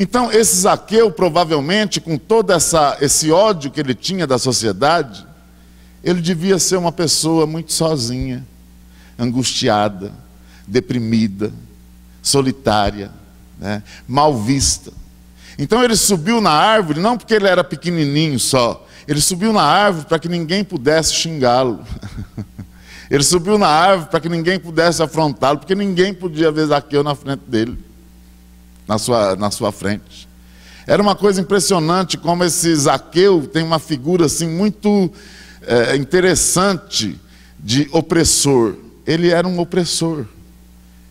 Então, esse Zaqueu, provavelmente, com todo esse ódio que ele tinha da sociedade, ele devia ser uma pessoa muito sozinha, angustiada, deprimida, solitária, né, mal vista. Então ele subiu na árvore, não porque ele era pequenininho só, ele subiu na árvore para que ninguém pudesse xingá-lo. Ele subiu na árvore para que ninguém pudesse afrontá-lo, porque ninguém podia ver Zaqueu na frente dele, na sua frente. Era uma coisa impressionante como esse Zaqueu tem uma figura assim muito interessante de opressor. Ele era um opressor.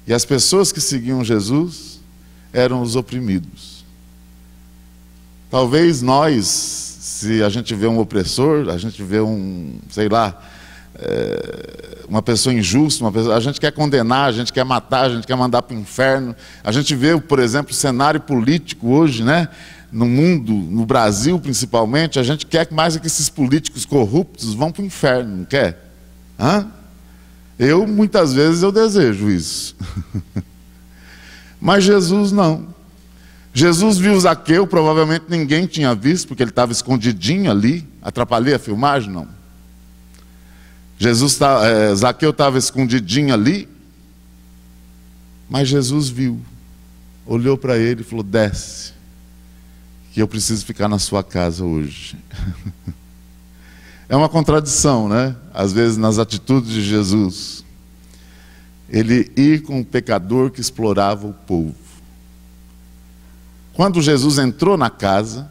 E as pessoas que seguiam Jesus eram os oprimidos. Talvez nós, se a gente vê um opressor, a gente vê uma pessoa injusta, a gente quer condenar, a gente quer matar, a gente quer mandar para o inferno. A gente vê, por exemplo, o cenário político hoje, né? No mundo, no Brasil principalmente, a gente quer mais que esses políticos corruptos vão para o inferno, não quer? Muitas vezes eu desejo isso. Mas Jesus não. Jesus viu Zaqueu, provavelmente ninguém tinha visto, porque ele estava escondidinho ali. Atrapalhei a filmagem? Não. Zaqueu estava escondidinho ali, mas Jesus viu, olhou para ele e falou: desce, que eu preciso ficar na sua casa hoje. É uma contradição, né? Às vezes nas atitudes de Jesus. Ele ir com um pecador que explorava o povo. Quando Jesus entrou na casa,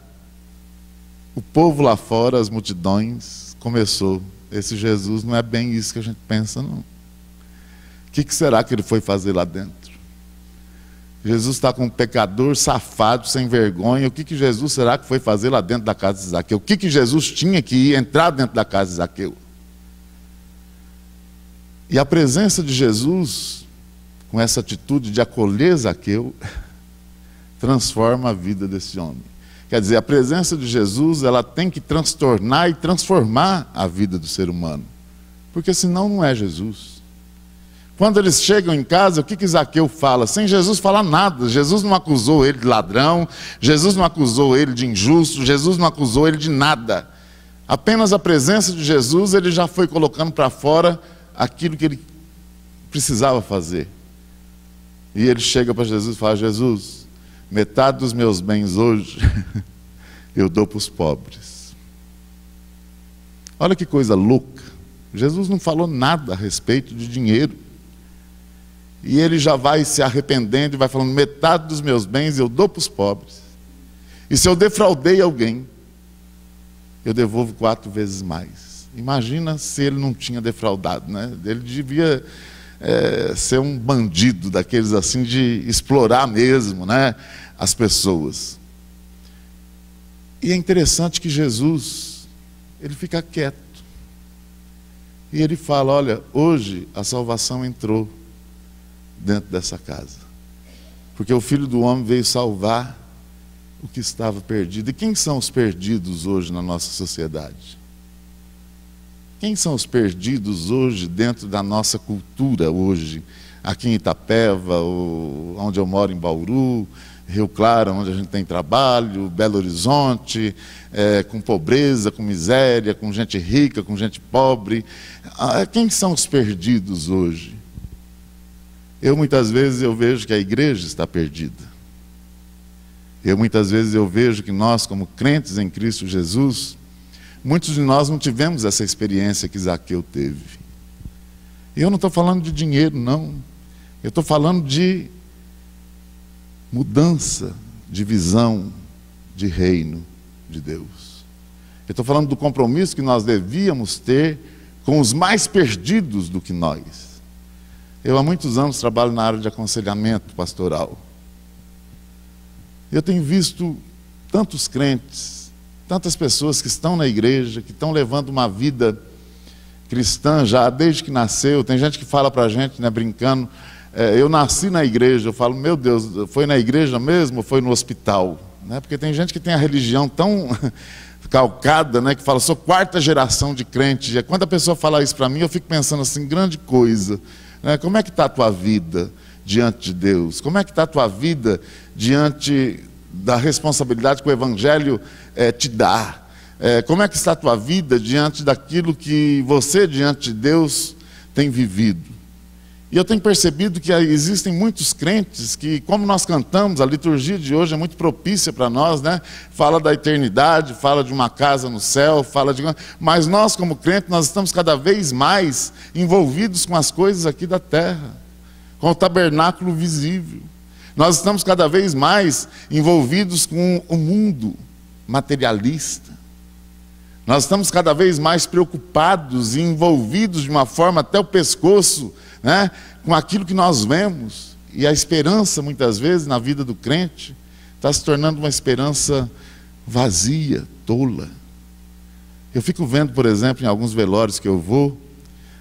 o povo lá fora, as multidões, começou: esse Jesus não é bem isso que a gente pensa, não. O que será que ele foi fazer lá dentro? Jesus está com um pecador safado, sem vergonha. O que Jesus será que foi fazer lá dentro da casa de Zaqueu? O que Jesus tinha que entrar dentro da casa de Zaqueu? E a presença de Jesus, com essa atitude de acolher Zaqueu, transforma a vida desse homem. Quer dizer, a presença de Jesus, ela tem que transtornar e transformar a vida do ser humano. Porque senão não é Jesus. Quando eles chegam em casa, o que Zaqueu fala? Sem Jesus falar nada. Jesus não acusou ele de ladrão, Jesus não acusou ele de injusto, Jesus não acusou ele de nada. Apenas a presença de Jesus, ele já foi colocando para fora aquilo que ele precisava fazer. E ele chega para Jesus e fala: Jesus, metade dos meus bens hoje eu dou para os pobres. Olha que coisa louca. Jesus não falou nada a respeito de dinheiro. E ele já vai se arrependendo e vai falando: metade dos meus bens eu dou para os pobres. E se eu defraudei alguém, eu devolvo 4 vezes mais. Imagina se ele não tinha defraudado, né? Ele devia ser um bandido daqueles assim de explorar mesmo, né, as pessoas. E é interessante que Jesus, ele fica quieto. E ele fala: olha, hoje a salvação entrou dentro dessa casa, porque o Filho do Homem veio salvar o que estava perdido. E quem são os perdidos hoje na nossa sociedade? Quem são os perdidos hoje dentro da nossa cultura hoje? Aqui em Itapeva, onde eu moro, em Bauru, Rio Claro, onde a gente tem trabalho, Belo Horizonte, com pobreza, com miséria, com gente rica, com gente pobre. Quem são os perdidos hoje? Muitas vezes eu vejo que a igreja está perdida. Muitas vezes eu vejo que nós, como crentes em Cristo Jesus, muitos de nós não tivemos essa experiência que Zaqueu teve. E eu não estou falando de dinheiro, não. Eu estou falando de mudança de visão de reino de Deus. Eu estou falando do compromisso que nós devíamos ter com os mais perdidos do que nós. Eu há muitos anos trabalho na área de aconselhamento pastoral. Eu tenho visto tantos crentes, tantas pessoas que estão na igreja, que estão levando uma vida cristã já desde que nasceu. Tem gente que fala para a gente, né, brincando: eu nasci na igreja. Eu falo: meu Deus, foi na igreja mesmo ou foi no hospital? Né? Porque tem gente que tem a religião tão calcada, né, que fala: sou 4ª geração de crente. E quando a pessoa fala isso para mim, eu fico pensando assim: grande coisa. Como é que está a tua vida diante de Deus? Como é que está a tua vida diante da responsabilidade que o Evangelho te dá. Como é que está a tua vida diante daquilo que você, diante de Deus, tem vivido? E eu tenho percebido que existem muitos crentes que, como nós cantamos, a liturgia de hoje é muito propícia para nós, né? Fala da eternidade, fala de uma casa no céu, mas nós, como crentes, nós estamos cada vez mais envolvidos com as coisas aqui da terra, com o tabernáculo visível. Nós estamos cada vez mais envolvidos com o mundo materialista. Nós estamos cada vez mais preocupados e envolvidos de uma forma até o pescoço, né, com aquilo que nós vemos. E a esperança, muitas vezes, na vida do crente, está se tornando uma esperança vazia, tola. Eu fico vendo, por exemplo, em alguns velórios que eu vou,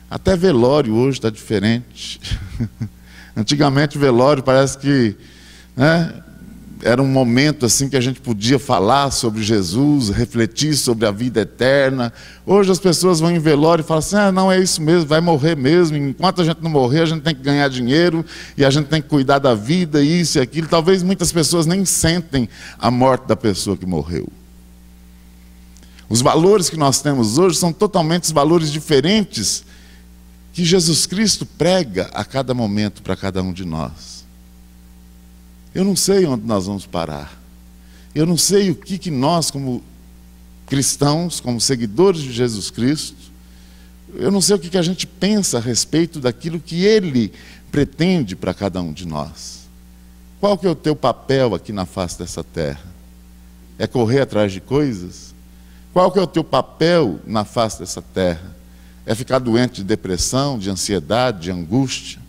até velório hoje está diferente. Antigamente o velório parece que, né, era um momento assim que a gente podia falar sobre Jesus, refletir sobre a vida eterna. Hoje as pessoas vão em velório e falam assim, não, é isso mesmo, vai morrer mesmo. Enquanto a gente não morrer, a gente tem que ganhar dinheiro e a gente tem que cuidar da vida, isso e aquilo. Talvez muitas pessoas nem sentem a morte da pessoa que morreu. Os valores que nós temos hoje são totalmente os valores diferentes que Jesus Cristo prega a cada momento para cada um de nós. Eu não sei onde nós vamos parar. Eu não sei o que nós, como cristãos, como seguidores de Jesus Cristo, eu não sei o que a gente pensa a respeito daquilo que Ele pretende para cada um de nós. Qual que é o teu papel aqui na face dessa terra? É correr atrás de coisas? Qual que é o teu papel na face dessa terra? É ficar doente de depressão, de ansiedade, de angústia?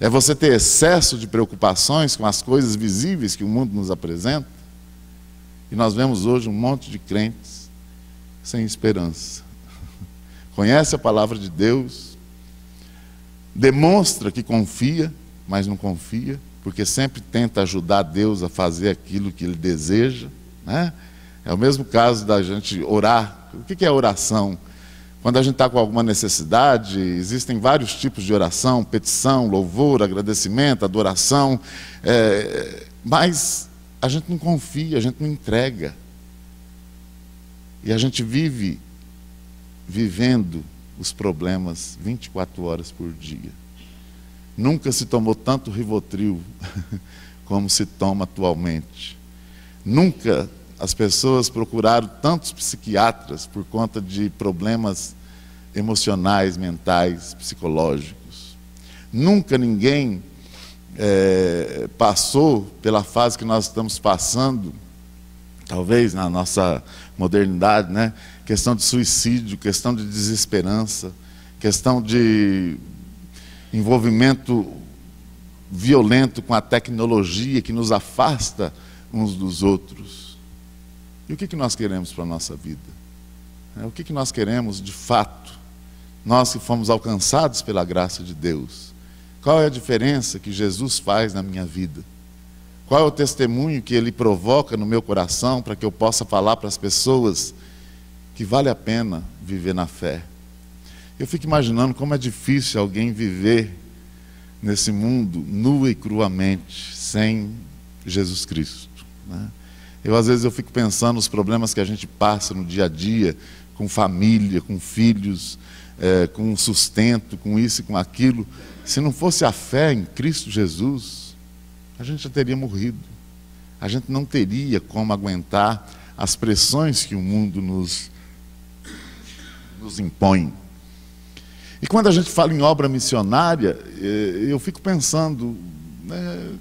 É você ter excesso de preocupações com as coisas visíveis que o mundo nos apresenta? E nós vemos hoje um monte de crentes sem esperança. Conhece a palavra de Deus, demonstra que confia, mas não confia, porque sempre tenta ajudar Deus a fazer aquilo que Ele deseja, né? É o mesmo caso da gente orar. O que é oração? Quando a gente está com alguma necessidade, existem vários tipos de oração, petição, louvor, agradecimento, adoração, mas a gente não confia, a gente não entrega. E a gente vive vivendo os problemas 24 horas por dia. Nunca se tomou tanto Rivotril como se toma atualmente. Nunca as pessoas procuraram tantos psiquiatras por conta de problemas emocionais, mentais, psicológicos. Nunca ninguém passou pela fase que nós estamos passando, talvez na nossa modernidade, né? Questão de suicídio, questão de desesperança, questão de envolvimento violento com a tecnologia que nos afasta uns dos outros. E o que nós queremos para a nossa vida? O que nós queremos de fato? Nós que fomos alcançados pela graça de Deus. Qual é a diferença que Jesus faz na minha vida? Qual é o testemunho que Ele provoca no meu coração para que eu possa falar para as pessoas que vale a pena viver na fé? Eu fico imaginando como é difícil alguém viver nesse mundo nua e cruamente, sem Jesus Cristo, né? Às vezes eu fico pensando nos problemas que a gente passa no dia a dia, com família, com filhos, com sustento, com isso e com aquilo. Se não fosse a fé em Cristo Jesus, a gente já teria morrido. A gente não teria como aguentar as pressões que o mundo nos impõe. E quando a gente fala em obra missionária, eu fico pensando, né,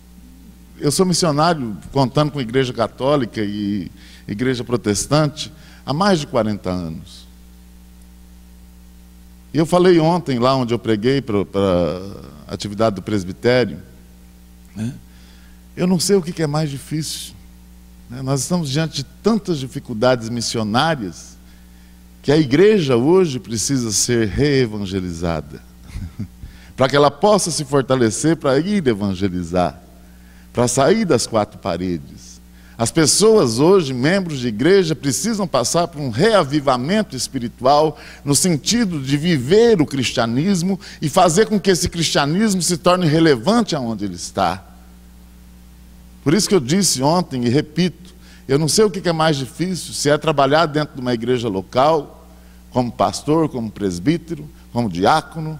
eu sou missionário, contando com a Igreja Católica e Igreja Protestante, há mais de 40 anos. E eu falei ontem, lá onde eu preguei para a atividade do presbitério, né, eu não sei o que é mais difícil. Né? Nós estamos diante de tantas dificuldades missionárias, que a igreja hoje precisa ser reevangelizada, para que ela possa se fortalecer para ir evangelizar, para sair das quatro paredes. As pessoas hoje, membros de igreja, precisam passar por um reavivamento espiritual, no sentido de viver o cristianismo e fazer com que esse cristianismo se torne relevante aonde ele está. Por isso que eu disse ontem e repito, eu não sei o que é mais difícil, se é trabalhar dentro de uma igreja local, como pastor, como presbítero, como diácono,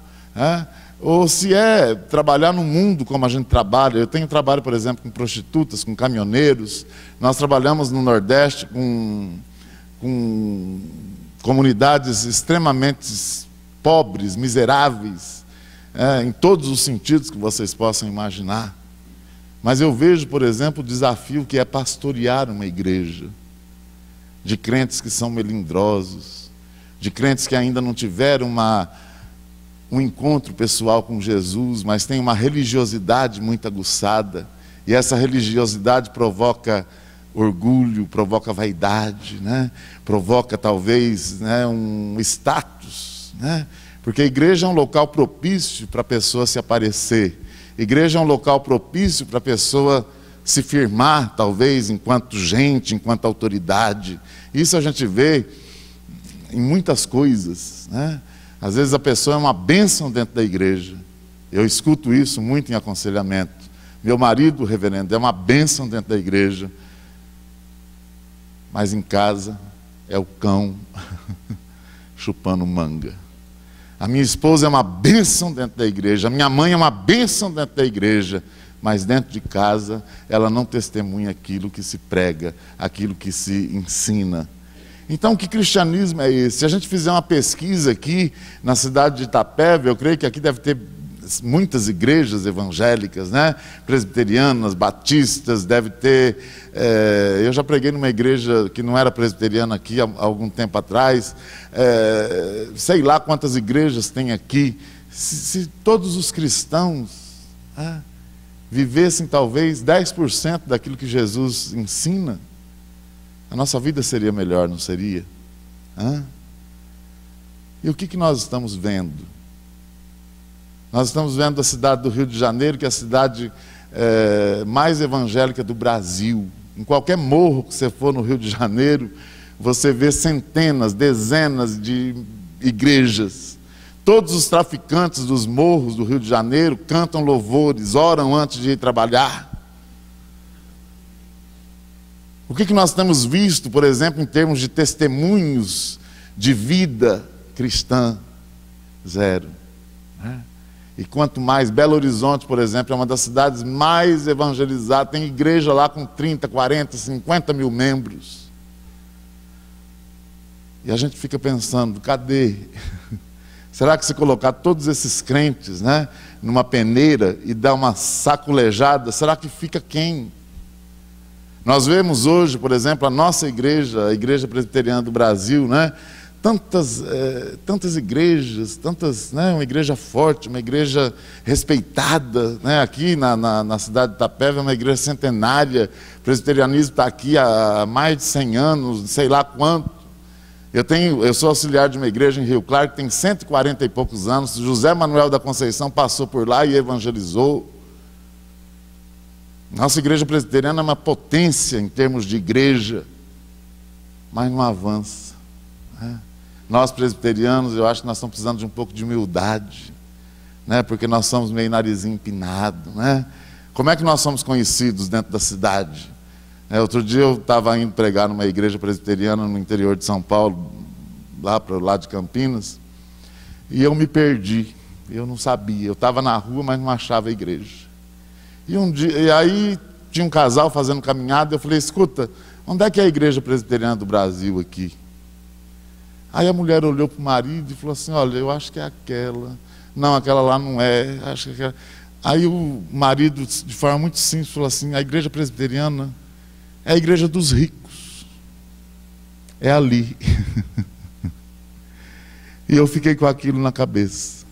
ou se é trabalhar no mundo como a gente trabalha. Eu tenho trabalho, por exemplo, com prostitutas, com caminhoneiros. Nós trabalhamos no Nordeste com comunidades extremamente pobres, miseráveis, em todos os sentidos que vocês possam imaginar. Mas eu vejo, por exemplo, o desafio que é pastorear uma igreja de crentes que são melindrosos, de crentes que ainda não tiveram um encontro pessoal com Jesus, mas têm uma religiosidade muito aguçada, e essa religiosidade provoca orgulho, provoca vaidade, provoca talvez um status, porque a igreja é um local propício para a pessoa se aparecer. Igreja é um local propício para a pessoa se firmar, talvez, enquanto gente, enquanto autoridade. Isso a gente vê em muitas coisas, Às vezes a pessoa é uma bênção dentro da igreja. Eu escuto isso muito em aconselhamento. Meu marido, reverendo, é uma bênção dentro da igreja, mas em casa é o cão chupando manga. A minha esposa é uma bênção dentro da igreja, a minha mãe é uma bênção dentro da igreja, mas dentro de casa ela não testemunha aquilo que se prega, aquilo que se ensina. Então, que cristianismo é esse? Se a gente fizer uma pesquisa aqui na cidade de Itapeva, eu creio que aqui deve ter muitas igrejas evangélicas, presbiterianas, batistas, deve ter... eu já preguei numa igreja que não era presbiteriana aqui há algum tempo atrás, sei lá quantas igrejas tem aqui. Se todos os cristãos vivessem talvez 10% daquilo que Jesus ensina, a nossa vida seria melhor, não seria? E o que nós estamos vendo? Nós estamos vendo a cidade do Rio de Janeiro, que é a cidade mais evangélica do Brasil. Em qualquer morro que você for no Rio de Janeiro, você vê centenas, dezenas de igrejas. Todos os traficantes dos morros do Rio de Janeiro cantam louvores, oram antes de ir trabalhar. O que nós temos visto, por exemplo, em termos de testemunhos de vida cristã? Zero. E quanto mais, Belo Horizonte, por exemplo, é uma das cidades mais evangelizadas, tem igreja lá com 30, 40, 50 mil membros. E a gente fica pensando, cadê? Será que se colocar todos esses crentes, numa peneira e dar uma saculejada, será que fica quem? Nós vemos hoje, por exemplo, a nossa igreja, a Igreja Presbiteriana do Brasil, tantas igrejas, uma igreja forte, uma igreja respeitada, aqui na cidade de Itapeva, é uma igreja centenária. O presbiterianismo está aqui há mais de 100 anos, sei lá quanto. Eu sou auxiliar de uma igreja em Rio Claro que tem 140 e poucos anos. José Manuel da Conceição passou por lá e evangelizou. Nossa igreja presbiteriana é uma potência em termos de igreja, mas não avança. Nós presbiterianos, eu acho que nós estamos precisando de um pouco de humildade, porque nós somos meio narizinho empinado. Como é que nós somos conhecidos dentro da cidade? Outro dia eu estava indo pregar numa igreja presbiteriana no interior de São Paulo, lá para o lado de Campinas, e eu me perdi, eu não sabia, eu estava na rua, mas não achava a igreja. E aí tinha um casal fazendo caminhada, eu falei, escuta, onde é que é a Igreja Presbiteriana do Brasil aqui? Aí a mulher olhou para o marido e falou assim, olha, eu acho que é aquela. Não, aquela lá não é, acho que é aquela. Aí o marido, de forma muito simples, falou assim, a Igreja Presbiteriana é a igreja dos ricos. É ali. E eu fiquei com aquilo na cabeça.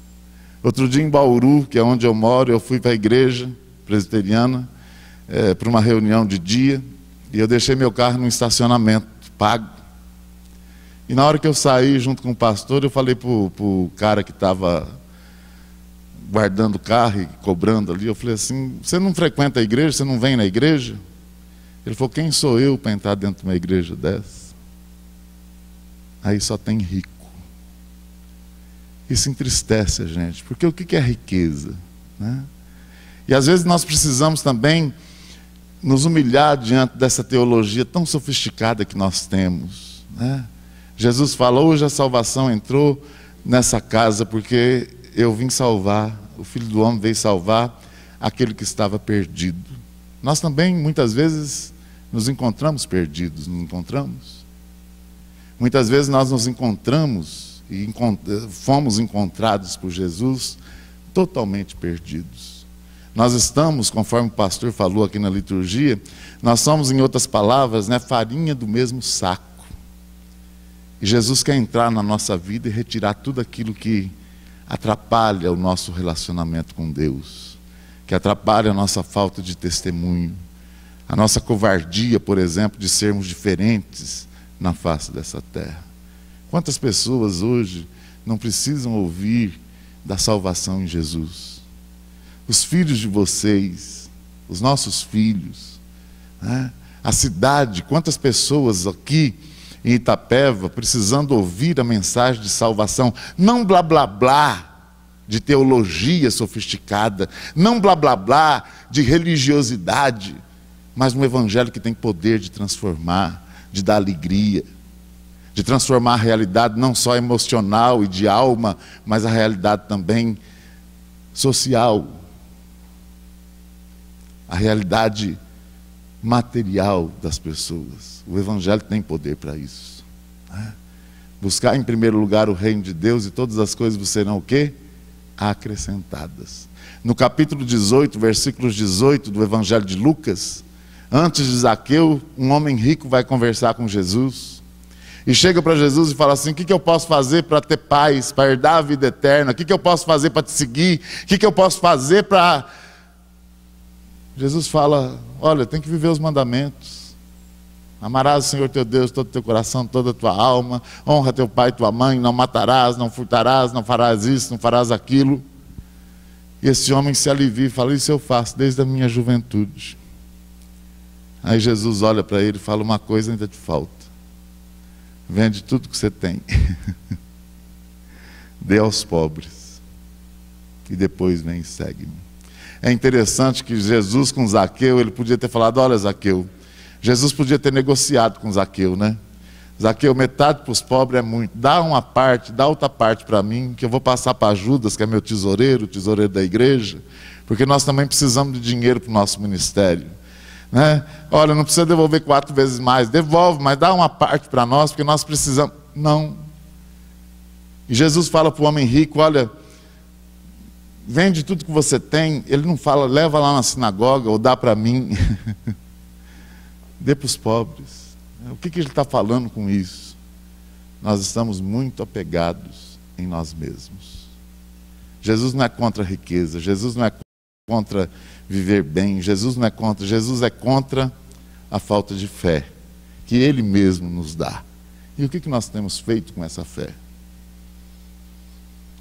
Outro dia em Bauru, que é onde eu moro, eu fui para a igreja presbiteriana, para uma reunião de dia, e eu deixei meu carro num estacionamento pago. E na hora que eu saí junto com o pastor, eu falei para o cara que estava guardando o carro e cobrando ali, eu falei assim, você não frequenta a igreja, você não vem na igreja? Ele falou, quem sou eu para entrar dentro de uma igreja dessa? Aí só tem rico. Isso entristece a gente, porque o que é riqueza? E às vezes nós precisamos também nos humilhar diante dessa teologia tão sofisticada que nós temos, né? Jesus fala, hoje a salvação entrou nessa casa porque eu vim salvar, o Filho do Homem veio salvar aquele que estava perdido. Nós também, muitas vezes, nos encontramos perdidos, não encontramos? Muitas vezes nós nos encontramos e fomos encontrados por Jesus totalmente perdidos. Nós estamos, conforme o pastor falou aqui na liturgia, nós somos, em outras palavras, né, farinha do mesmo saco. E Jesus quer entrar na nossa vida e retirar tudo aquilo que atrapalha o nosso relacionamento com Deus, que atrapalha a nossa falta de testemunho, a nossa covardia, por exemplo, de sermos diferentes na face dessa terra. Quantas pessoas hoje não precisam ouvir da salvação em Jesus? Os filhos de vocês, os nossos filhos, né? A cidade, quantas pessoas aqui em Itapeva precisando ouvir a mensagem de salvação, não blá blá blá de teologia sofisticada, não blá blá blá de religiosidade, mas um evangelho que tem poder de transformar, de dar alegria, de transformar a realidade não só emocional e de alma, mas a realidade também social, a realidade material das pessoas. O evangelho tem poder para isso, né? Buscar em primeiro lugar o reino de Deus e todas as coisas vos serão o quê? Acrescentadas. No capítulo 18, versículos 18 do evangelho de Lucas, antes de Zaqueu, um homem rico vai conversar com Jesus e chega para Jesus e fala assim, o que eu posso fazer para ter paz, para herdar a vida eterna? O que eu posso fazer para te seguir? O que eu posso fazer para... Jesus fala, olha, tem que viver os mandamentos. Amarás o Senhor teu Deus, todo o teu coração, toda a tua alma. Honra teu pai e tua mãe, não matarás, não furtarás, não farás isso, não farás aquilo. E esse homem se alivia e fala, isso eu faço desde a minha juventude. Aí Jesus olha para ele e fala, uma coisa ainda te falta. Vende tudo que você tem. Dê aos pobres. E depois vem e segue-me. É interessante que Jesus com Zaqueu, ele podia ter falado, olha Zaqueu, Jesus podia ter negociado com Zaqueu, né? Zaqueu, metade para os pobres é muito, dá uma parte, dá outra parte para mim, que eu vou passar para Judas, que é meu tesoureiro, o tesoureiro da igreja, porque nós também precisamos de dinheiro para o nosso ministério, né? Olha, não precisa devolver 4 vezes mais, devolve, mas dá uma parte para nós, porque nós precisamos. Não. E Jesus fala para o homem rico, olha, vende tudo que você tem. Ele não fala, leva lá na sinagoga ou dá para mim. Dê para os pobres. O que ele está falando com isso? Nós estamos muito apegados em nós mesmos. Jesus não é contra a riqueza, Jesus não é contra viver bem, Jesus não é contra, Jesus é contra a falta de fé que Ele mesmo nos dá. E o que nós temos feito com essa fé?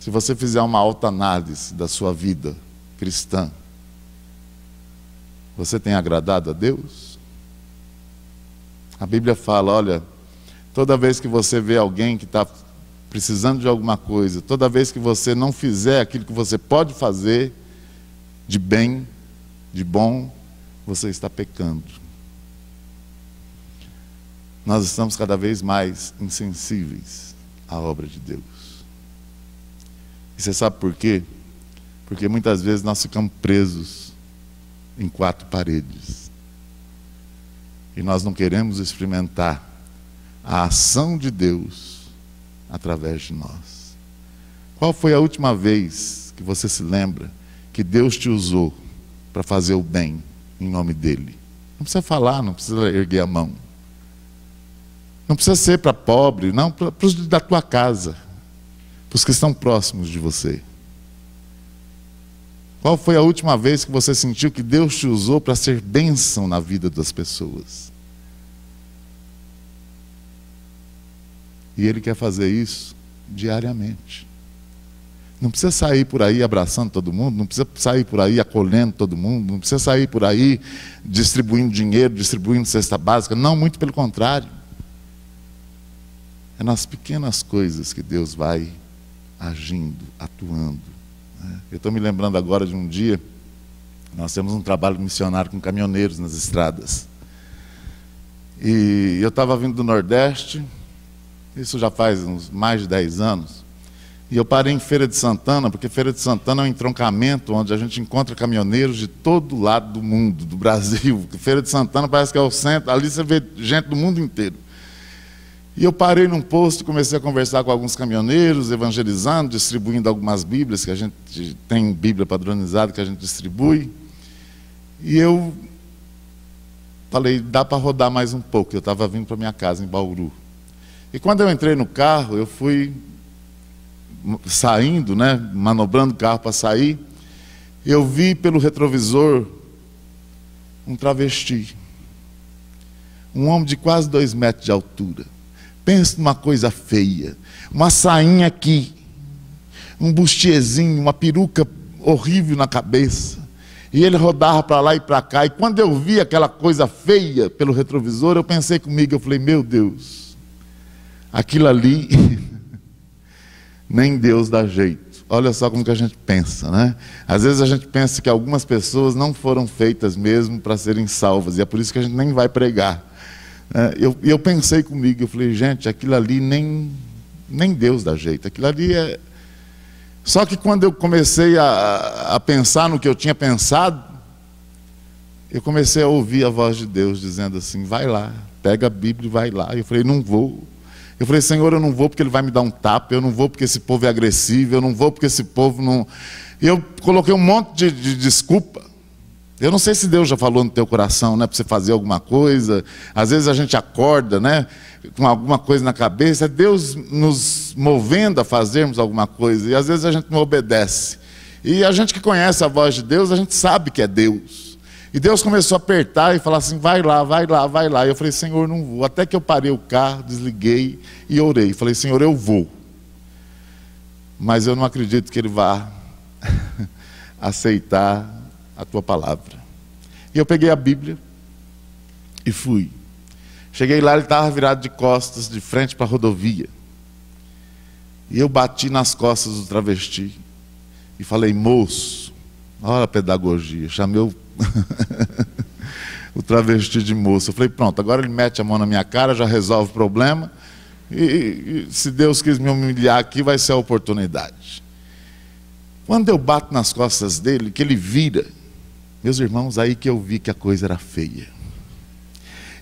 Se você fizer uma autoanálise da sua vida cristã, você tem agradado a Deus? A Bíblia fala, olha, toda vez que você vê alguém que está precisando de alguma coisa, toda vez que você não fizer aquilo que você pode fazer de bem, de bom, você está pecando. Nós estamos cada vez mais insensíveis à obra de Deus. E você sabe por quê? Porque muitas vezes nós ficamos presos em 4 paredes. E nós não queremos experimentar a ação de Deus através de nós. Qual foi a última vez que você se lembra que Deus te usou para fazer o bem em nome dEle? Não precisa falar, não precisa erguer a mão. Não precisa ser para pobre, não, para os da tua casa, para os que estão próximos de você. Qual foi a última vez que você sentiu que Deus te usou para ser bênção na vida das pessoas? E Ele quer fazer isso diariamente. Não precisa sair por aí abraçando todo mundo, não precisa sair por aí acolhendo todo mundo, não precisa sair por aí distribuindo dinheiro, distribuindo cesta básica. Não, muito pelo contrário. É nas pequenas coisas que Deus vai agindo, atuando. Eu estou me lembrando agora de um dia Nós temos um trabalho missionário com caminhoneiros nas estradas. E eu estava vindo do Nordeste, isso já faz uns mais de 10 anos, e eu parei em Feira de Santana, porque Feira de Santana é um entroncamento onde a gente encontra caminhoneiros de todo lado do mundo, do Brasil. Feira de Santana parece que é o centro, ali você vê gente do mundo inteiro. E eu parei num posto e comecei a conversar com alguns caminhoneiros, evangelizando, distribuindo algumas bíblias, que a gente tem bíblia padronizada que a gente distribui. E eu falei, dá para rodar mais um pouco. Eu estava vindo para minha casa em Bauru. E quando eu entrei no carro, eu fui saindo, né, manobrando o carro para sair, eu vi pelo retrovisor um travesti. Um homem de quase 2 metros de altura. Pensa numa coisa feia. Uma sainha aqui, um bustiezinho, uma peruca horrível na cabeça. E ele rodava para lá e para cá. E quando eu vi aquela coisa feia pelo retrovisor, eu pensei comigo, eu falei, meu Deus, aquilo ali, nem Deus dá jeito. Olha só como que a gente pensa, né? Às vezes a gente pensa que algumas pessoas não foram feitas mesmo para serem salvas. E é por isso que a gente nem vai pregar. Eu pensei comigo, eu falei, gente, aquilo ali nem Deus dá jeito. Aquilo ali é... Só que quando eu comecei a pensar no que eu tinha pensado, eu comecei a ouvir a voz de Deus dizendo assim, vai lá, pega a Bíblia e vai lá. Eu falei, não vou. Eu falei, Senhor, eu não vou porque Ele vai me dar um tapa, eu não vou porque esse povo é agressivo, eu não vou porque esse povo não... E eu coloquei um monte de desculpa. Eu não sei se Deus já falou no teu coração, né, para você fazer alguma coisa. Às vezes a gente acorda, né, com alguma coisa na cabeça, é Deus nos movendo a fazermos alguma coisa, e às vezes a gente não obedece. E a gente que conhece a voz de Deus, a gente sabe que é Deus. E Deus começou a apertar e falar assim, vai lá, vai lá, vai lá. E eu falei, Senhor, não vou. Até que eu parei o carro, desliguei e orei. Falei, Senhor, eu vou. Mas eu não acredito que Ele vá aceitar a tua palavra. E eu peguei a Bíblia e fui. Cheguei lá, ele estava virado de costas, de frente para a rodovia. E eu bati nas costas do travesti e falei, moço, olha a pedagogia, chamei o travesti de moço. Eu falei, pronto, agora ele mete a mão na minha cara, já resolve o problema, e se Deus quis me humilhar aqui, vai ser a oportunidade. Quando eu bato nas costas dele, que ele vira, meus irmãos, aí que eu vi que a coisa era feia.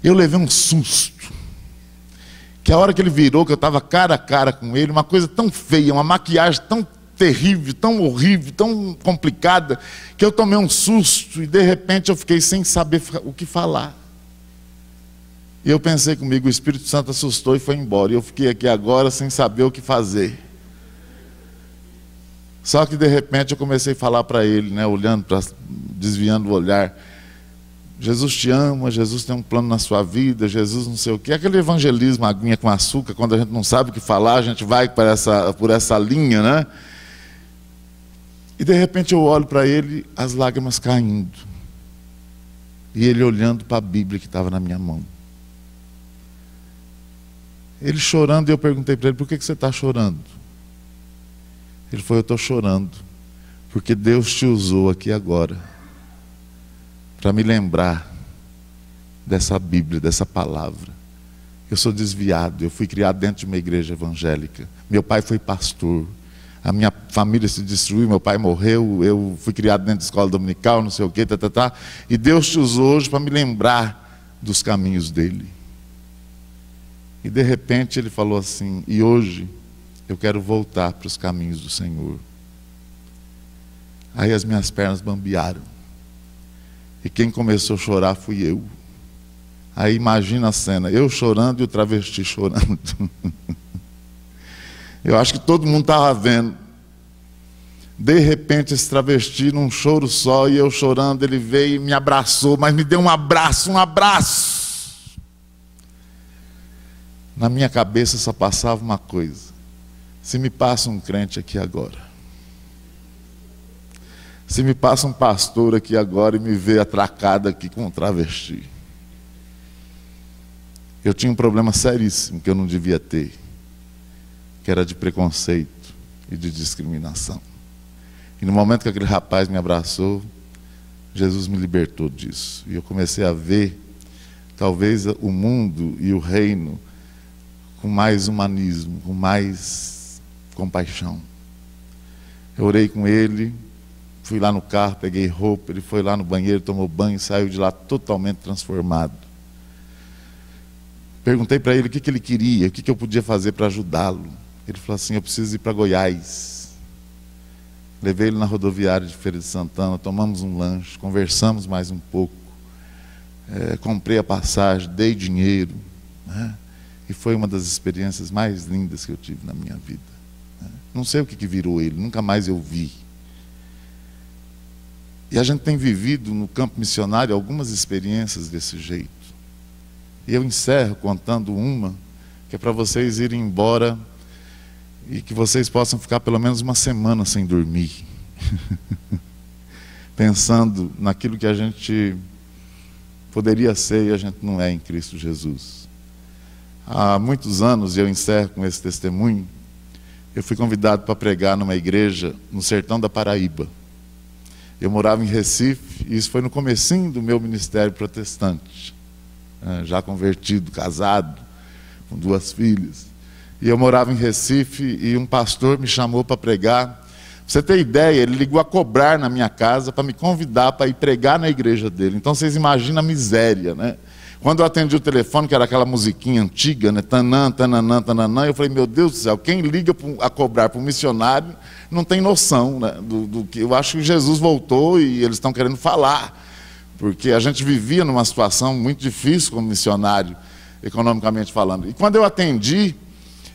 Eu levei um susto, que a hora que ele virou, que eu estava cara a cara com ele, uma coisa tão feia, uma maquiagem tão terrível, tão horrível, tão complicada, que eu tomei um susto e de repente eu fiquei sem saber o que falar. E eu pensei comigo, o Espírito Santo assustou e foi embora. E eu fiquei aqui agora sem saber o que fazer. Só que de repente eu comecei a falar para ele, né, olhando, desviando o olhar. Jesus te ama, Jesus tem um plano na sua vida, Jesus não sei o quê. Aquele evangelismo, aguinha com açúcar, quando a gente não sabe o que falar, a gente vai por essa linha, né? E de repente eu olho para ele, as lágrimas caindo. E ele olhando para a Bíblia que estava na minha mão. Ele chorando, e eu perguntei para ele, por que você está chorando? Ele falou, eu estou chorando, porque Deus te usou aqui agora para me lembrar dessa Bíblia, dessa palavra. Eu sou desviado, eu fui criado dentro de uma igreja evangélica. Meu pai foi pastor, a minha família se destruiu, meu pai morreu, eu fui criado dentro de escola dominical, não sei o quê, e Deus te usou hoje para me lembrar dos caminhos dele. E de repente ele falou assim, e hoje eu quero voltar para os caminhos do Senhor. Aí as minhas pernas bambearam. E quem começou a chorar fui eu. Aí imagina a cena, eu chorando e o travesti chorando. Eu acho que todo mundo estava vendo. De repente esse travesti num choro só, e eu chorando, ele veio e me abraçou, mas me deu um abraço, um abraço. Na minha cabeça só passava uma coisa, se me passa um crente aqui agora, se me passa um pastor aqui agora e me vê atracado aqui com um travesti. Eu tinha um problema seríssimo que eu não devia ter, que era de preconceito e de discriminação. E no momento que aquele rapaz me abraçou, Jesus me libertou disso. E eu comecei a ver, talvez, o mundo e o reino com mais humanismo, com mais compaixão. Eu orei com ele, fui lá no carro, peguei roupa, ele foi lá no banheiro, tomou banho, saiu de lá totalmente transformado. Perguntei para ele o que ele queria, o que eu podia fazer para ajudá-lo. Ele falou assim: eu preciso ir para Goiás. Levei ele na rodoviária de Feira de Santana, tomamos um lanche, conversamos mais um pouco, comprei a passagem, dei dinheiro, né? E foi uma das experiências mais lindas que eu tive na minha vida, né? Não sei o que virou ele, nunca mais eu vi. E a gente tem vivido no campo missionário algumas experiências desse jeito. E eu encerro contando uma, que é para vocês irem embora e que vocês possam ficar pelo menos uma semana sem dormir, pensando naquilo que a gente poderia ser e a gente não é em Cristo Jesus. Há muitos anos, e eu encerro com esse testemunho, eu fui convidado para pregar numa igreja no sertão da Paraíba. Eu morava em Recife, e isso foi no comecinho do meu ministério protestante, já convertido, casado, com 2 filhas. E eu morava em Recife e um pastor me chamou para pregar. Pra você ter ideia, ele ligou a cobrar na minha casa para me convidar para ir pregar na igreja dele. Então vocês imaginam a miséria, né? Quando eu atendi o telefone, que era aquela musiquinha antiga, né? Tanã, tananã, tananã, eu falei: meu Deus do céu, quem liga a cobrar para um missionário não tem noção, né, do que. Eu acho que Jesus voltou e eles estão querendo falar, porque a gente vivia numa situação muito difícil como missionário, economicamente falando. E quando eu atendi,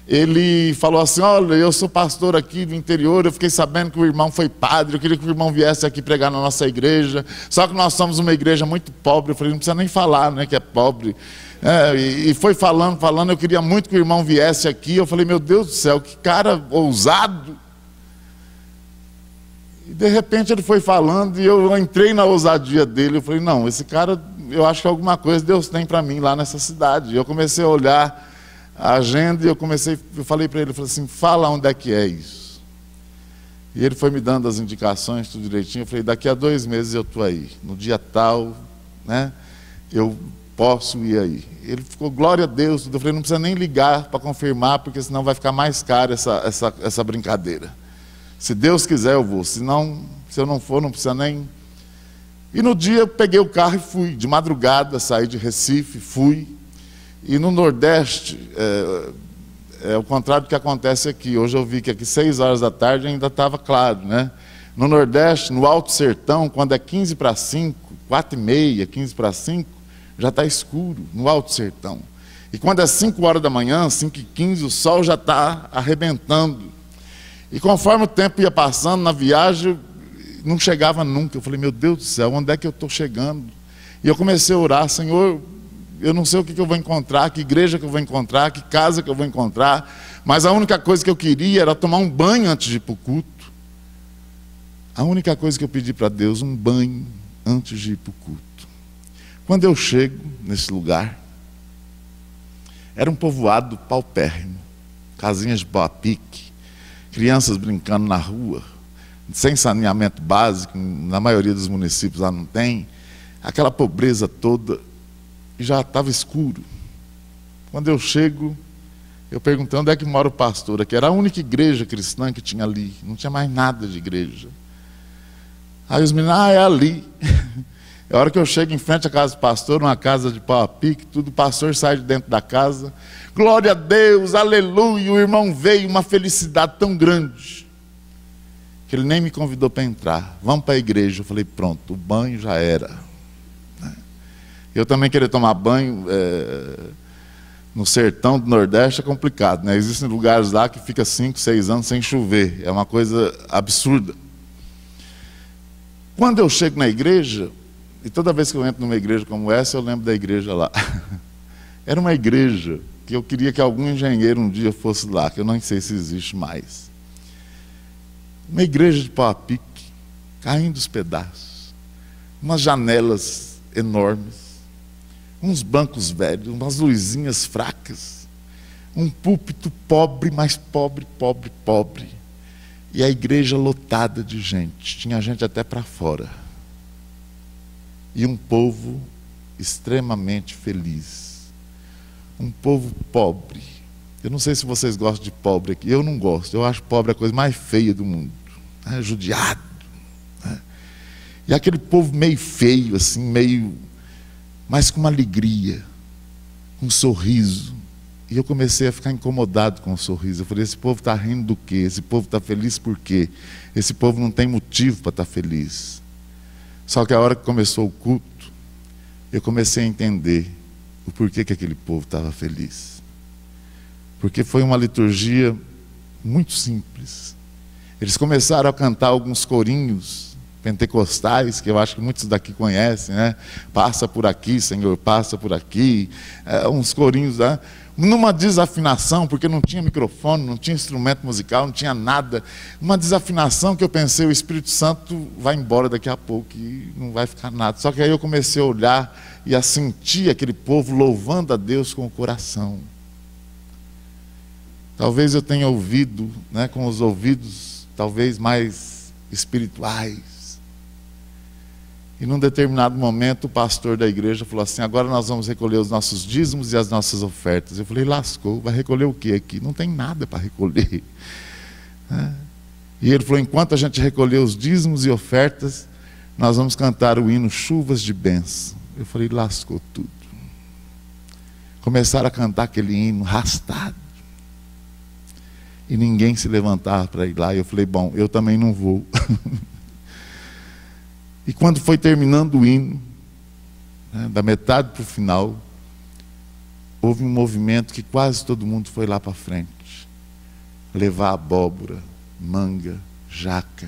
ele falou assim: olha, eu sou pastor aqui do interior, eu fiquei sabendo que o irmão foi padre, eu queria que o irmão viesse aqui pregar na nossa igreja, só que nós somos uma igreja muito pobre. Eu falei: não precisa nem falar, né, que é pobre. E foi falando, eu queria muito que o irmão viesse aqui. Eu falei: meu Deus do céu, que cara ousado. E de repente ele foi falando e eu entrei na ousadia dele. Eu falei: não, esse cara, eu acho que alguma coisa Deus tem para mim lá nessa cidade. E eu comecei a olhar a agenda e eu falei para ele, eu falei assim: fala onde é que é isso. E ele foi me dando as indicações, tudo direitinho. Eu falei: daqui a 2 meses eu estou aí, no dia tal, né, eu posso ir aí. Ele ficou: glória a Deus, tudo. Eu falei: não precisa nem ligar para confirmar, porque senão vai ficar mais caro essa brincadeira. Se Deus quiser eu vou, se eu não for, não precisa nem. E no dia eu peguei o carro e fui, de madrugada, saí de Recife, fui. E no Nordeste, é o contrário do que acontece aqui. Hoje eu vi que aqui 6 horas da tarde ainda estava claro, né? No Nordeste, no Alto Sertão, quando é 15 para 5, 4h30, 15 para 5, já está escuro, no Alto Sertão. E quando é 5 horas da manhã, 5h15, o sol já está arrebentando. E conforme o tempo ia passando na viagem, não chegava nunca. Eu falei: meu Deus do céu, onde é que eu estou chegando? E eu comecei a orar: Senhor, eu não sei o que eu vou encontrar, que igreja que eu vou encontrar, que casa que eu vou encontrar, mas a única coisa que eu queria era tomar um banho antes de ir para o culto. A única coisa que eu pedi para Deus: um banho antes de ir para o culto. Quando eu chego nesse lugar, era um povoado paupérrimo, casinhas de pau a pique, crianças brincando na rua, sem saneamento básico, na maioria dos municípios lá não tem, aquela pobreza toda. E já estava escuro. Quando eu chego, eu perguntei: onde é que mora o pastor aqui? Era a única igreja cristã que tinha ali, não tinha mais nada de igreja. Aí os meninos: é ali. A hora que eu chego em frente à casa do pastor, uma casa de pau a pique, tudo, o pastor sai de dentro da casa: glória a Deus, aleluia. O irmão veio, uma felicidade tão grande, que ele nem me convidou para entrar. Vamos para a igreja. Eu falei: pronto, o banho já era. Eu também querer tomar banho no sertão do Nordeste é complicado, né? Existem lugares lá que fica 5, 6 anos sem chover. É uma coisa absurda. Quando eu chego na igreja, e toda vez que eu entro numa igreja como essa, eu lembro da igreja lá. Era uma igreja que eu queria que algum engenheiro um dia fosse lá, que eu não sei se existe mais. Uma igreja de pau a pique, caindo os pedaços. Umas janelas enormes. Uns bancos velhos, umas luzinhas fracas, um púlpito pobre, mas pobre, pobre, pobre. E a igreja lotada de gente, tinha gente até para fora. e um povo extremamente feliz. Um povo pobre. Eu não sei se vocês gostam de pobre aqui. Eu não gosto. Eu acho pobre a coisa mais feia do mundo. Judiado. E aquele povo meio feio, assim, meio... mas com uma alegria, com um sorriso. E eu comecei a ficar incomodado com o sorriso. Eu falei, esse povo está rindo do quê? Esse povo está feliz por quê? Esse povo não tem motivo para estar feliz. Só que a hora que começou o culto, eu comecei a entender o porquê que aquele povo estava feliz. Porque foi uma liturgia muito simples. Eles começaram a cantar alguns corinhos pentecostais, que eu acho que muitos daqui conhecem, né? Passa por aqui, Senhor, passa por aqui. Uns corinhos, né? Numa desafinação, porque não tinha microfone, não tinha instrumento musical, não tinha nada. Uma desafinação que eu pensei, o Espírito Santo vai embora daqui a pouco e não vai ficar nada. Só que aí eu comecei a olhar e a sentir aquele povo louvando a Deus com o coração. Talvez eu tenha ouvido, né, com os ouvidos talvez mais espirituais. E num determinado momento o pastor da igreja falou assim, agora nós vamos recolher os nossos dízimos e as nossas ofertas. Eu falei, lascou, vai recolher o quê aqui? Não tem nada para recolher. E ele falou, enquanto a gente recolher os dízimos e ofertas, nós vamos cantar o hino Chuvas de Bênção. Eu falei, lascou tudo. Começaram a cantar aquele hino arrastado. E ninguém se levantava para ir lá. E eu falei, bom, eu também não vou. E quando foi terminando o hino, né, da metade para o final, houve um movimento que quase todo mundo foi lá para frente. Levar abóbora, manga, jaca,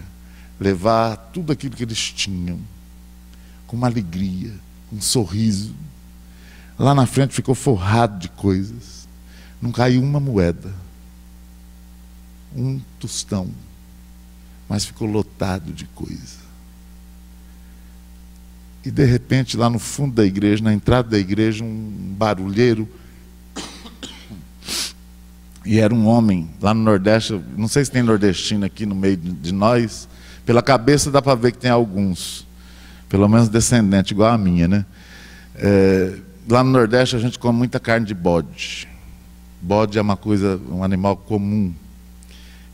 levar tudo aquilo que eles tinham, com uma alegria, com um sorriso. Lá na frente ficou forrado de coisas. Não caiu uma moeda, um tostão, mas ficou lotado de coisa. E de repente lá no fundo da igreja, na entrada da igreja, um barulheiro. E era um homem, lá no Nordeste, não sei se tem nordestino aqui no meio de nós, pela cabeça dá para ver que tem alguns, pelo menos descendente, igual a minha, né? Lá no Nordeste a gente come muita carne de bode. Bode é uma coisa, um animal comum.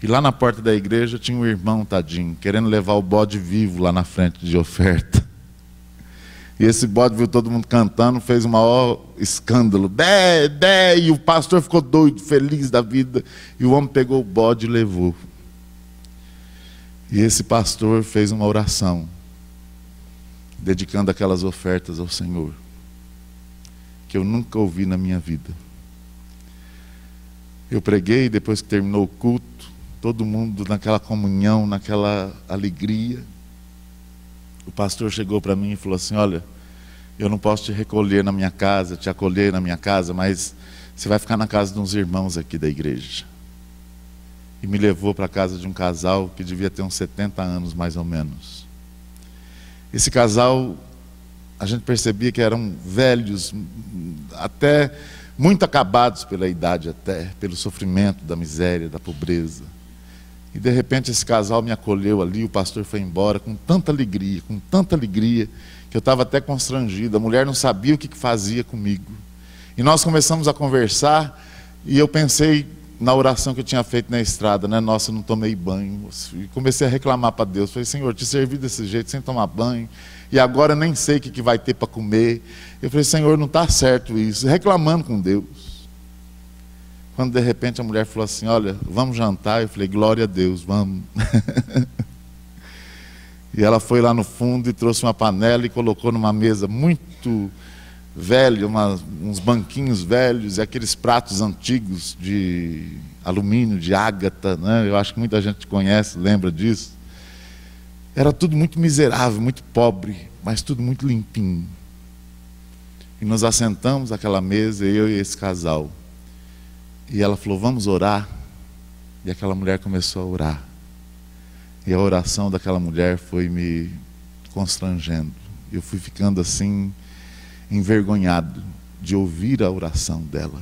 E lá na porta da igreja tinha um irmão, tadinho, querendo levar o bode vivo lá na frente de oferta. E esse bode viu todo mundo cantando, fez um maior escândalo. Bé, bé, e o pastor ficou doido, feliz da vida. E o homem pegou o bode e levou. E esse pastor fez uma oração, dedicando aquelas ofertas ao Senhor, que eu nunca ouvi na minha vida. Eu preguei, depois que terminou o culto, todo mundo naquela comunhão, naquela alegria. O pastor chegou para mim e falou assim, olha, eu não posso te recolher na minha casa, te acolher na minha casa, mas você vai ficar na casa de uns irmãos aqui da igreja. E me levou para a casa de um casal que devia ter uns 70 anos mais ou menos. Esse casal, a gente percebia que eram velhos, até muito acabados pela idade, até pelo sofrimento, da miséria, da pobreza. E de repente esse casal me acolheu ali, o pastor foi embora com tanta alegria, que eu estava até constrangido. A mulher não sabia o que fazia comigo. E nós começamos a conversar, e eu pensei na oração que eu tinha feito na estrada, né? Nossa, eu não tomei banho. E comecei a reclamar para Deus. Falei, Senhor, te servi desse jeito, sem tomar banho, e agora nem sei o que vai ter para comer. Eu falei, Senhor, não está certo isso. Reclamando com Deus. Quando de repente a mulher falou assim, olha, vamos jantar. Eu falei, glória a Deus, vamos. E ela foi lá no fundo e trouxe uma panela e colocou numa mesa muito velha, uns banquinhos velhos e aqueles pratos antigos de alumínio, de ágata, né? Eu acho que muita gente conhece, lembra disso. Era tudo muito miserável, muito pobre, mas tudo muito limpinho. E nos assentamos àquela mesa, eu e esse casal. E ela falou, vamos orar. E aquela mulher começou a orar. E a oração daquela mulher foi me constrangendo. Eu fui ficando assim, envergonhado de ouvir a oração dela.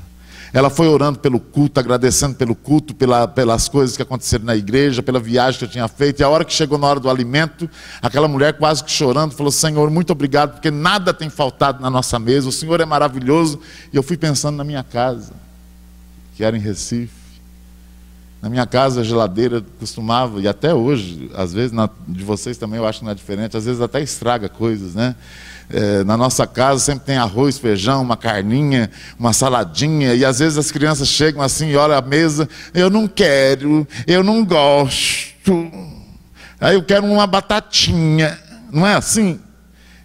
Ela foi orando pelo culto, agradecendo pelo culto, pelas coisas que aconteceram na igreja, pela viagem que eu tinha feito. E a hora que chegou na hora do alimento, aquela mulher quase que chorando, falou: Senhor, muito obrigado, porque nada tem faltado na nossa mesa, o Senhor é maravilhoso. E eu fui pensando na minha casa, que era em Recife. Na minha casa, a geladeira costumava, e até hoje, às vezes, de vocês também eu acho que não é diferente, às vezes até estraga coisas, né? Na nossa casa sempre tem arroz, feijão, uma carninha, uma saladinha, e às vezes as crianças chegam assim e olham a mesa: eu não quero, eu não gosto, aí eu quero uma batatinha, não é assim?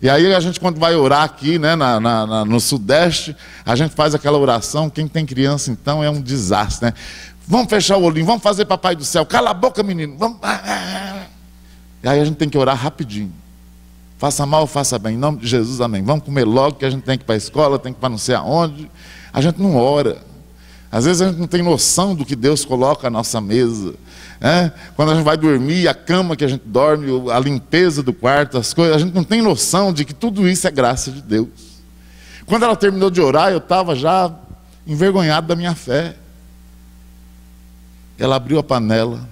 E aí a gente, quando vai orar aqui, né, no Sudeste, a gente faz aquela oração. Quem tem criança então é um desastre, né? Vamos fechar o olhinho, vamos fazer Papai do Céu, cala a boca, menino, vamos. E aí a gente tem que orar rapidinho. Faça mal ou faça bem, em nome de Jesus, amém. Vamos comer logo, que a gente tem que ir para a escola, tem que ir para não sei aonde. A gente não ora. Às vezes a gente não tem noção do que Deus coloca à nossa mesa. Quando a gente vai dormir, a cama que a gente dorme, a limpeza do quarto, as coisas, a gente não tem noção de que tudo isso é graça de Deus. Quando ela terminou de orar, eu estava já envergonhado da minha fé. Ela abriu a panela,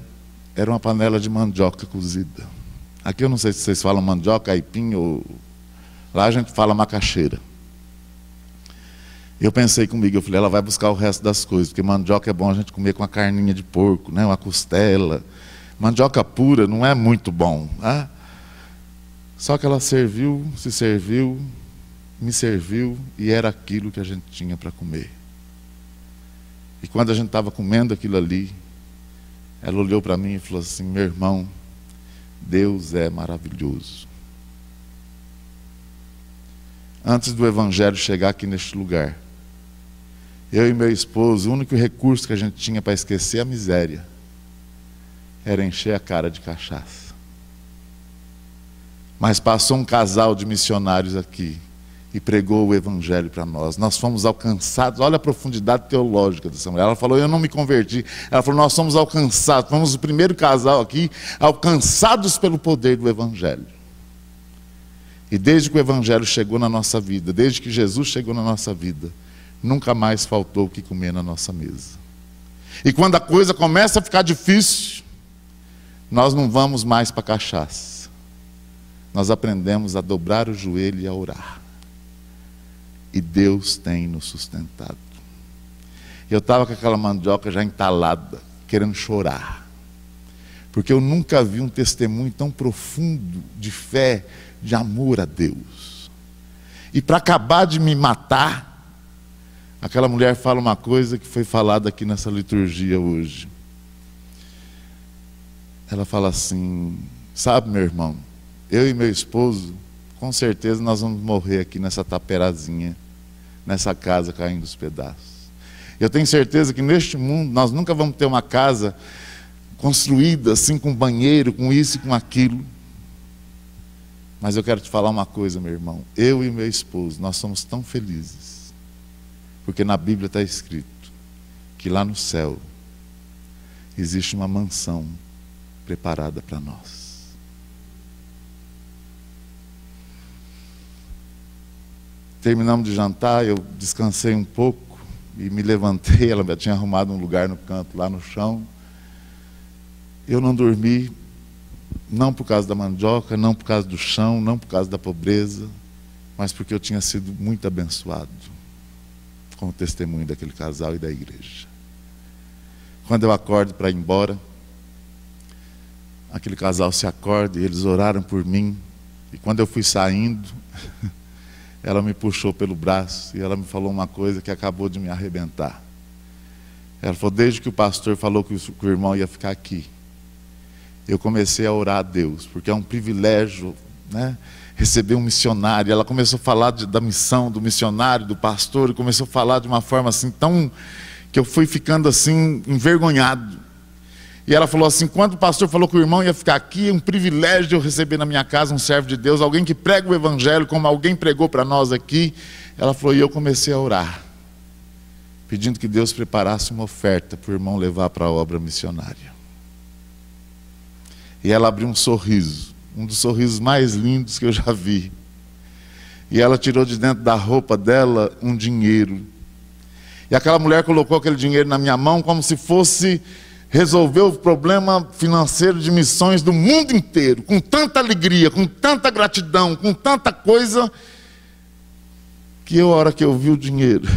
era uma panela de mandioca cozida. Aqui eu não sei se vocês falam mandioca, aipim, ou lá a gente fala macaxeira. Eu pensei comigo, eu falei: ela vai buscar o resto das coisas, porque mandioca é bom a gente comer com a carninha de porco, né? Uma costela. Mandioca pura não é muito bom. Só que ela serviu, se serviu, me serviu, e era aquilo que a gente tinha para comer. E quando a gente estava comendo aquilo ali, ela olhou para mim e falou assim: meu irmão, Deus é maravilhoso. Antes do Evangelho chegar aqui neste lugar, eu e meu esposo, o único recurso que a gente tinha para esquecer a miséria era encher a cara de cachaça. Mas passou um casal de missionários aqui e pregou o Evangelho para nós. Nós fomos alcançados. Olha a profundidade teológica dessa mulher. Ela falou: eu não me converti. Ela falou: nós somos alcançados. Fomos o primeiro casal aqui alcançados pelo poder do Evangelho. E desde que o Evangelho chegou na nossa vida, desde que Jesus chegou na nossa vida, nunca mais faltou o que comer na nossa mesa. E quando a coisa começa a ficar difícil, nós não vamos mais para a cachaça. Nós aprendemos a dobrar o joelho e a orar. E Deus tem nos sustentado. Eu estava com aquela mandioca já entalada, querendo chorar. Porque eu nunca vi um testemunho tão profundo de fé, de amor a Deus. E para acabar de me matar, aquela mulher fala uma coisa que foi falada aqui nessa liturgia hoje. Ela fala assim: sabe, meu irmão, eu e meu esposo, com certeza nós vamos morrer aqui nessa taperazinha, nessa casa caindo os pedaços. Eu tenho certeza que neste mundo nós nunca vamos ter uma casa construída assim, com banheiro, com isso e com aquilo. Mas eu quero te falar uma coisa, meu irmão. Eu e meu esposo, nós somos tão felizes, porque na Bíblia está escrito que lá no céu existe uma mansão preparada para nós. Terminamos de jantar, eu descansei um pouco e me levantei. Ela já tinha arrumado um lugar no canto, lá no chão. Eu não dormi, não por causa da mandioca, não por causa do chão, não por causa da pobreza, mas porque eu tinha sido muito abençoado com o testemunho daquele casal e da igreja. Quando eu acordo para ir embora, aquele casal se acorda e eles oraram por mim. E quando eu fui saindo, ela me puxou pelo braço e ela me falou uma coisa que acabou de me arrebentar. Ela falou: desde que o pastor falou que o irmão ia ficar aqui, eu comecei a orar a Deus, porque é um privilégio, né, receber um missionário. Ela começou a falar da missão do missionário, do pastor, e começou a falar de uma forma assim tão, que eu fui ficando assim envergonhado. E ela falou assim: quando o pastor falou que o irmão ia ficar aqui, é um privilégio de eu receber na minha casa um servo de Deus, alguém que prega o Evangelho como alguém pregou para nós aqui. Ela falou: e eu comecei a orar, pedindo que Deus preparasse uma oferta para o irmão levar para a obra missionária. E ela abriu um sorriso, um dos sorrisos mais lindos que eu já vi. E ela tirou de dentro da roupa dela um dinheiro. E aquela mulher colocou aquele dinheiro na minha mão como se fosse resolver o problema financeiro de missões do mundo inteiro, com tanta alegria, com tanta gratidão, com tanta coisa, que a hora que eu vi o dinheiro,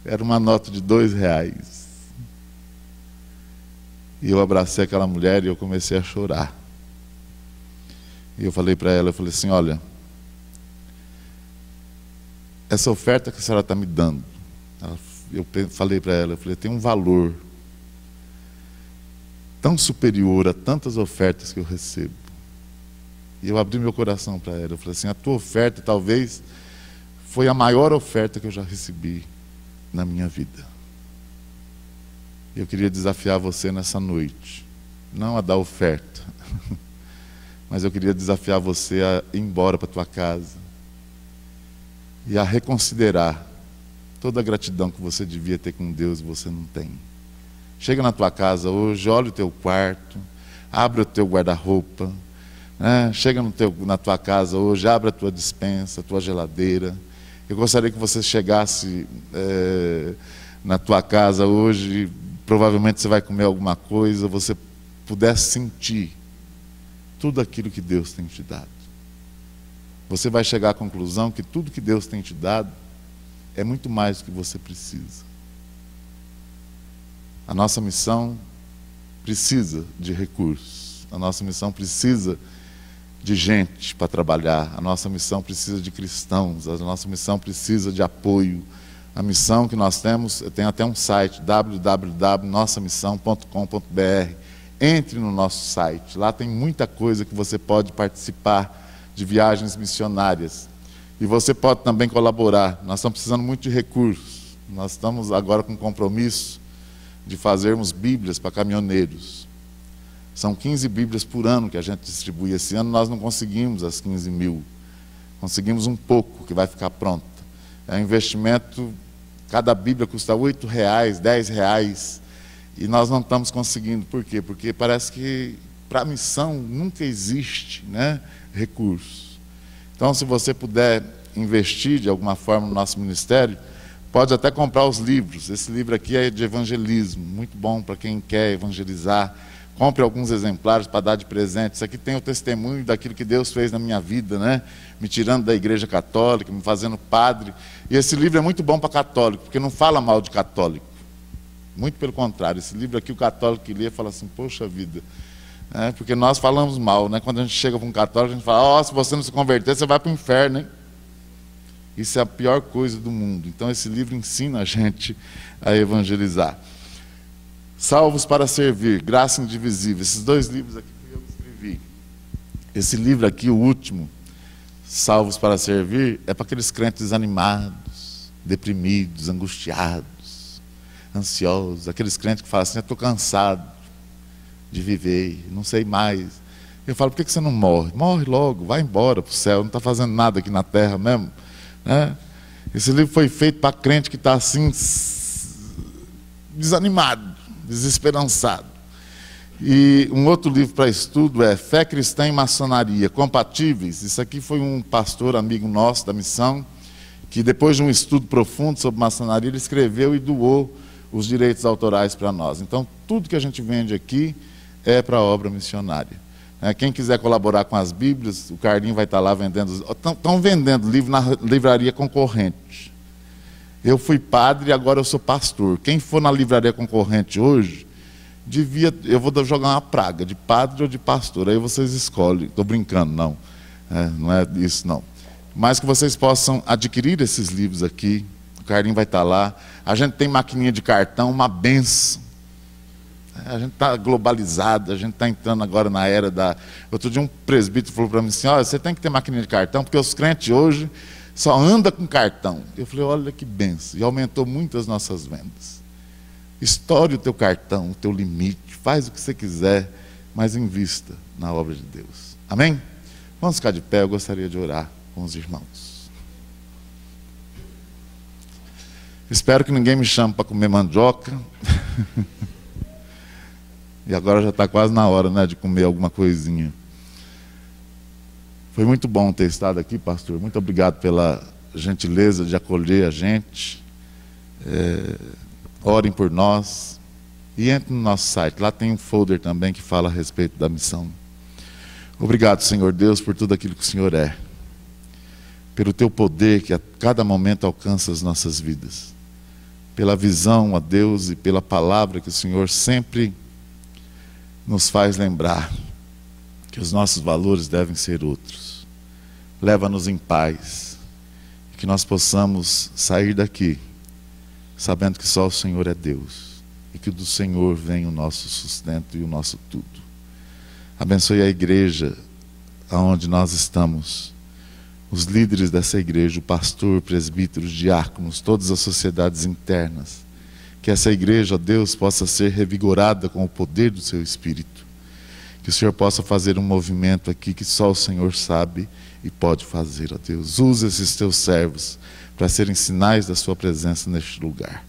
era uma nota de R$2. E eu abracei aquela mulher e eu comecei a chorar. E eu falei para ela, eu falei assim, olha, essa oferta que a senhora está me dando, eu falei para ela, eu falei, tem um valor tão superior a tantas ofertas que eu recebo. E eu abri meu coração para ela, eu falei assim, a tua oferta talvez foi a maior oferta que eu já recebi na minha vida. Eu queria desafiar você nessa noite, não a dar oferta, mas eu queria desafiar você a ir embora para a tua casa e a reconsiderar toda a gratidão que você devia ter com Deus e você não tem. Chega na tua casa hoje, olha o teu quarto, abre o teu guarda-roupa, né? Chega na tua casa hoje, abre a tua despensa, a tua geladeira. Eu gostaria que você chegasse na tua casa hoje, provavelmente você vai comer alguma coisa, você pudesse sentir tudo aquilo que Deus tem te dado. Você vai chegar à conclusão que tudo que Deus tem te dado é muito mais do que você precisa. A nossa missão precisa de recursos. A nossa missão precisa de gente para trabalhar. A nossa missão precisa de cristãos. A nossa missão precisa de apoio. A missão que nós temos, tem até um site, www.nossamissão.com.br. Entre no nosso site. Lá tem muita coisa que você pode participar de viagens missionárias. E você pode também colaborar. Nós estamos precisando muito de recursos. Nós estamos agora com compromisso de fazermos Bíblias para caminhoneiros. São 15 Bíblias por ano que a gente distribui. Esse ano nós não conseguimos as 15 mil. Conseguimos um pouco, que vai ficar pronta. É um investimento, cada Bíblia custa R$8, R$10. E nós não estamos conseguindo. Por quê? Porque parece que para a missão nunca existe, né, recursos. Então, se você puder investir de alguma forma no nosso ministério, pode até comprar os livros. Esse livro aqui é de evangelismo, muito bom para quem quer evangelizar. Compre alguns exemplares para dar de presente. Isso aqui tem o testemunho daquilo que Deus fez na minha vida, né? Me tirando da igreja católica, me fazendo padre. E esse livro é muito bom para católico, porque não fala mal de católico. Muito pelo contrário, esse livro aqui o católico que lê fala assim, poxa vida, porque nós falamos mal, né? Quando a gente chega para um católico, a gente fala, se você não se converter, você vai para o inferno, hein? Isso é a pior coisa do mundo. Então esse livro ensina a gente a evangelizar. Salvos para Servir, Graça Indivisível. Esses dois livros aqui que eu escrevi. Esse livro aqui, o último, Salvos para Servir, é para aqueles crentes desanimados, deprimidos, angustiados, ansiosos, aqueles crentes que falam assim, eu estou cansado de viver, não sei mais. Eu falo, por que você não morre? Morre logo, vai embora para o céu, não está fazendo nada aqui na terra mesmo. Né? Esse livro foi feito para crente que está assim, desanimado, desesperançado. E um outro livro para estudo é Fé Cristã e Maçonaria, Compatíveis. Isso aqui foi um pastor amigo nosso da missão, que depois de um estudo profundo sobre maçonaria, ele escreveu e doou os direitos autorais para nós. Então, tudo que a gente vende aqui é para a obra missionária. Quem quiser colaborar com as Bíblias, o Carlinho vai estar lá vendendo. Estão vendendo livro na livraria concorrente. Eu fui padre e agora eu sou pastor. Quem for na livraria concorrente hoje, eu vou jogar uma praga de padre ou de pastor. Aí vocês escolhem. Estou brincando, não. Não é isso, não. Mas que vocês possam adquirir esses livros aqui. O Carlinho vai estar lá. A gente tem maquininha de cartão, uma benção. A gente está globalizado, a gente está entrando agora na era da... Outro dia um presbítero falou para mim assim, você tem que ter maquininha de cartão, porque os crentes hoje só andam com cartão. Eu falei, olha que benção. E aumentou muito as nossas vendas. Estoure o teu cartão, o teu limite, faz o que você quiser, mas invista na obra de Deus. Amém? Vamos ficar de pé, eu gostaria de orar com os irmãos. Espero que ninguém me chame para comer mandioca. E agora já está quase na hora, né, de comer alguma coisinha. Foi muito bom ter estado aqui, pastor. Muito obrigado pela gentileza de acolher a gente. Orem por nós e entre no nosso site. Lá tem um folder também que fala a respeito da missão. Obrigado, Senhor Deus, por tudo aquilo que o Senhor é. Pelo teu poder que a cada momento alcança as nossas vidas. Pela visão, ó Deus, e pela palavra que o Senhor sempre nos faz lembrar que os nossos valores devem ser outros. Leva-nos em paz, que nós possamos sair daqui sabendo que só o Senhor é Deus e que do Senhor vem o nosso sustento e o nosso tudo. Abençoe a igreja aonde nós estamos, os líderes dessa igreja, o pastor, presbíteros, diáconos, todas as sociedades internas, que essa igreja, ó Deus, possa ser revigorada com o poder do seu Espírito, que o Senhor possa fazer um movimento aqui que só o Senhor sabe e pode fazer, ó Deus. Use esses teus servos para serem sinais da sua presença neste lugar.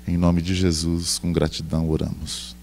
Em nome de Jesus, com gratidão oramos.